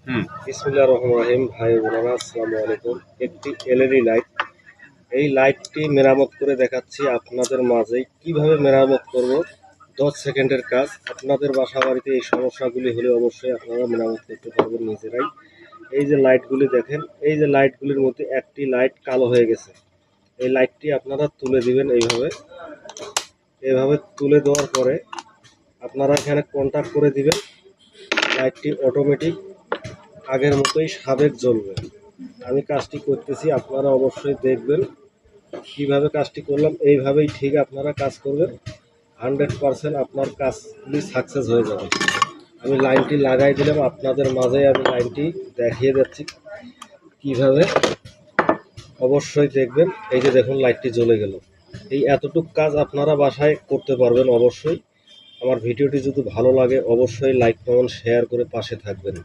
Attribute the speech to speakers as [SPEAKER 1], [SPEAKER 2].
[SPEAKER 1] বিসমিল্লাহির রহমানির রহিম। ভাই বোনেরা, আসসালামু আলাইকুম। একটি এলইডি লাইট, এই লাইটটি মেরামত করে দেখাচ্ছি আপনাদের মাঝে। কিভাবে মেরামত করব, 10 সেকেন্ডের কাজ। আপনাদের বাসা বাড়িতে এই সমস্যাগুলি হলে অবশ্যই আপনারা মেরামত করতে পারবেন নিজেরাই। এই যে লাইটগুলি দেখেন, এই যে লাইটগুলির মধ্যে একটি লাইট কালো হয়ে গেছে। এই লাইটটি আপনারা তুলে দিবেন। এইভাবে তুলে দেওয়ার পরে আপনারা এখানে কন্টাক্ট করে দিবেন। লাইটটি অটোমেটিক আগের মতোই সাবেক জ্বলবে। আমি কাজটি করতেছি, আপনারা অবশ্যই দেখবেন কিভাবে কাজটি করলাম। এইভাবেই ঠিক আপনারা কাজ করবেন, 100% আপনার কাজগুলি সাকসেস হয়ে যাবে। আমি লাইনটি লাগাই দিলাম, আপনাদের মাঝে আমি লাইনটি দেখিয়ে যাচ্ছি কিভাবে। অবশ্যই দেখবেন। এই যে দেখুন, লাইটটি জ্বলে গেল। এই এতটুক কাজ আপনারা বাসায় করতে পারবেন অবশ্যই। আমার ভিডিওটি যদি ভালো লাগে অবশ্যই লাইক কমেন্ট শেয়ার করে পাশে থাকবেন।